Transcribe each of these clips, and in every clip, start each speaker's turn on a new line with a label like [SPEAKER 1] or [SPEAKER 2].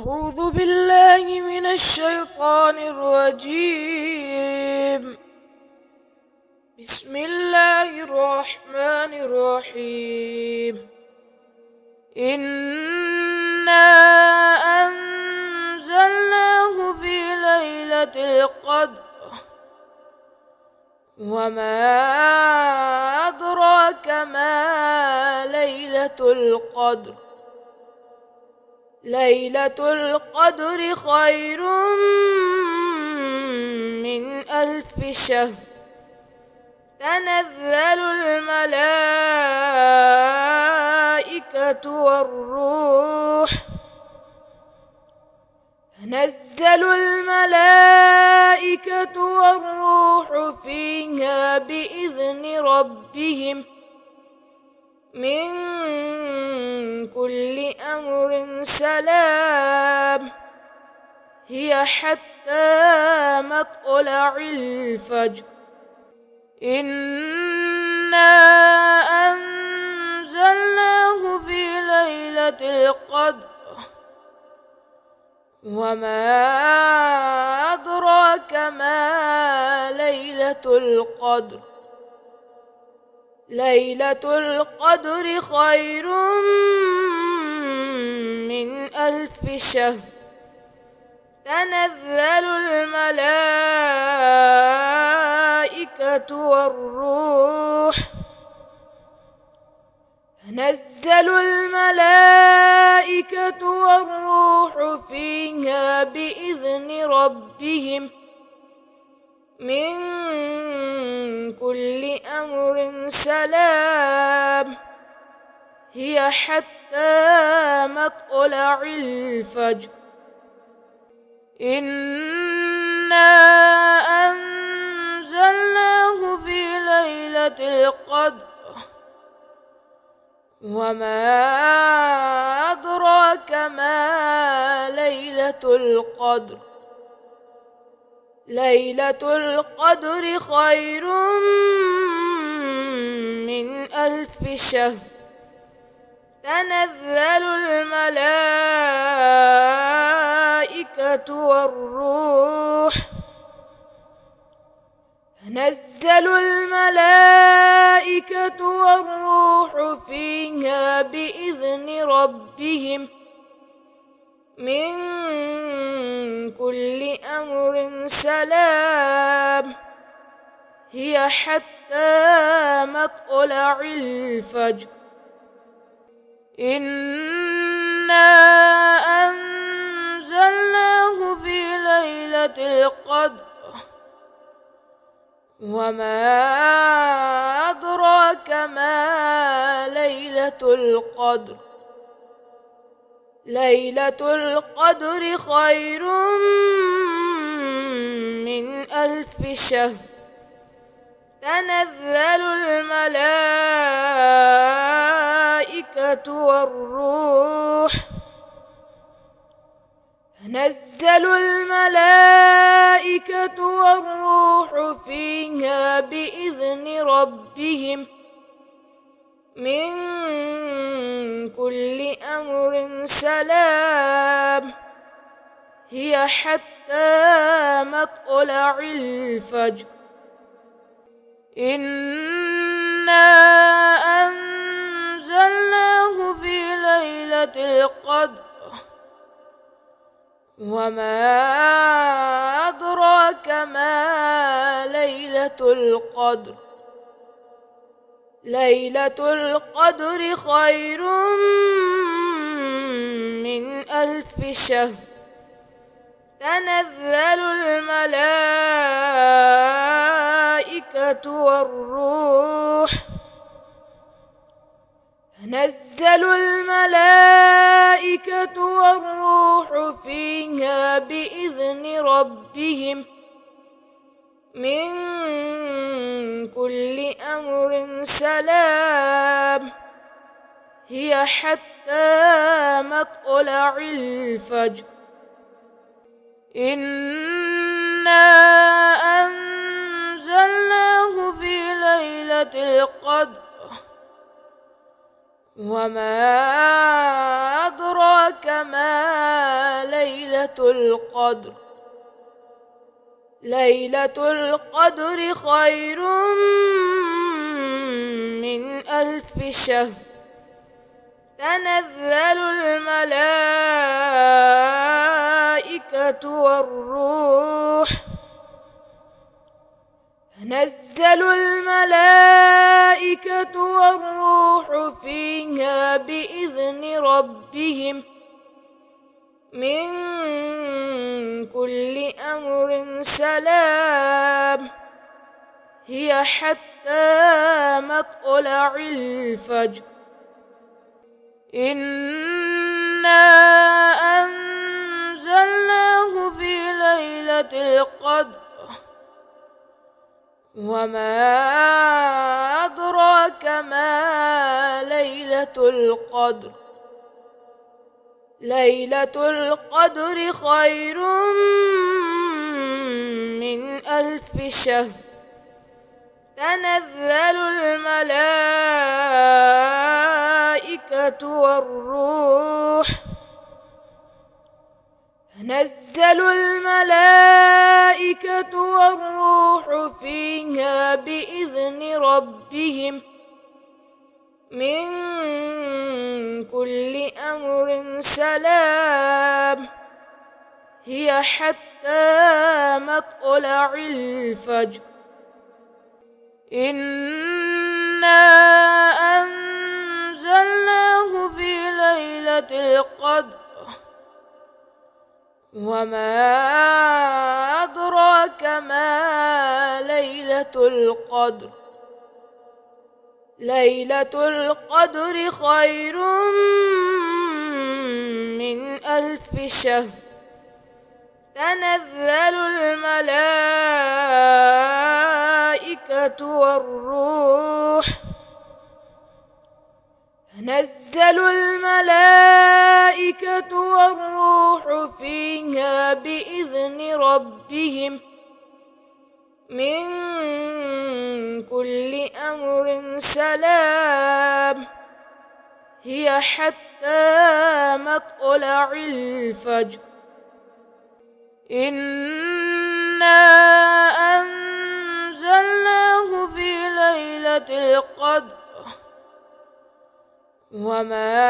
[SPEAKER 1] أعوذ بالله من الشيطان الرجيم. بسم الله الرحمن الرحيم. إنا أنزلناه في ليلة القدر وما أدراك ما ليلة القدر. ليلة القدر خير من 1000 شهر. تنزل الملائكة والروح فيها بإذن ربهم من كل أمر سلام. هي حتى مطلع الفجر. إنا أنزلناه في ليلة القدر وما أدراك ما ليلة القدر. ليلة القدر خير من 1000 شهر. تنزل الملائكة والروح فيها بإذن ربهم من كل أمر سلام. هي حتى مطلع الفجر. إنا أنزلناه في ليلة القدر وما أدراك ما ليلة القدر. ليلة القدر خير من 1000 شهر. تنزل الملائكة والروح فيها بإذن ربهم من كل أمر سلام. هي حتى مطلع الفجر. إنا أنزلناه في ليلة القدر وما أدراك ما ليلة القدر. ليلة القدر خير من 1000 شهر. تنزل الملائكة والروح فيها بإذن ربهم من كل أمر سلام. هي حتى مطلع الفجر. إنا أنزلناه في ليلة القدر وما أدراك ما ليلة القدر. ليلة القدر خير من 1000 شهر. تنزل الملائكة والروح فيها بإذن ربهم من كل أمر سلام. هي حتى مطلع الفجر. إنا أنزلناه في ليلة القدر وما أدراك ما ليلة القدر. ليلة القدر. ليلة القدر خير من 1000 شهر. تنزل الملائكة والروح فيها بإذن ربهم من كل أمر سلام. هي حتى مطلع الفجر. إنا أنزلناه في ليلة القدر وما أدراك ما ليلة ليلة القدر. ليلة القدر خير من 1000 شهر. تنزل الملائكة والروح. تنزل الملائكة والروح فيها بإذن ربهم من كل أمر سلام. هي حتى مطلع الفجر. إنا أنزلناه في ليلة القدر وما أدراك ما ليلة القدر. ليلة القدر خير من 1000 شهر. تنزل الملائكة والروح. تنزل الملائكة والروح فيها بإذن ربهم من كل أمر سلام. هي حتى مطلع الفجر. إنا أنزلناه في ليلة القدر وما أدراك ما ليلة القدر. ليلة القدر خير من 1000 شهر. تنزل الملائكة والروح. تنزل الملائكة والروح فيها بإذن ربهم من كل أمر سلام. هي حتى مطلع الفجر. إنا أنزلناه في ليلة القدر وما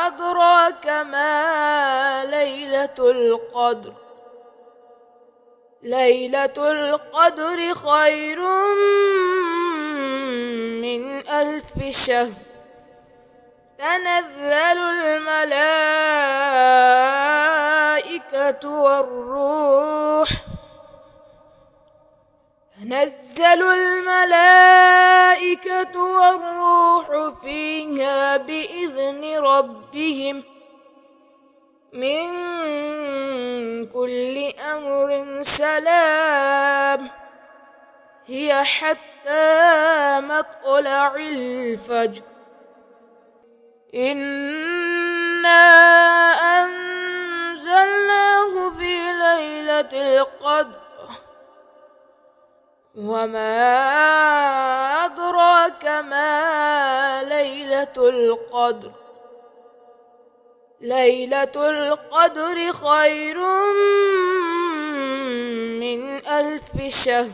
[SPEAKER 1] أدراك ما ليلة القدر. ليلة القدر خير من 1000 شهر. تنزل الملائكة والروح. تنزل الملائكة والروح فيها بإذن ربهم من كل أمر سلام. هي حتى مطلع الفجر. إنا أنزلناه في ليلة القدر وما أدراك ما ليلة القدر. ليلة القدر خير من 1000 شهر.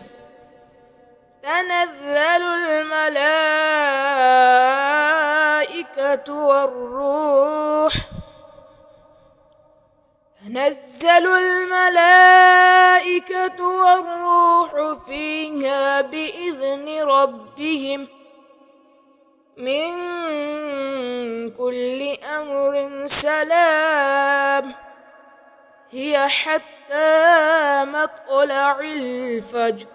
[SPEAKER 1] تنزل الملائكة والروح. تنزل الملائكة والروح فيها بإذن ربهم من كل أمر سلام. هي حتى مطلع الفجر.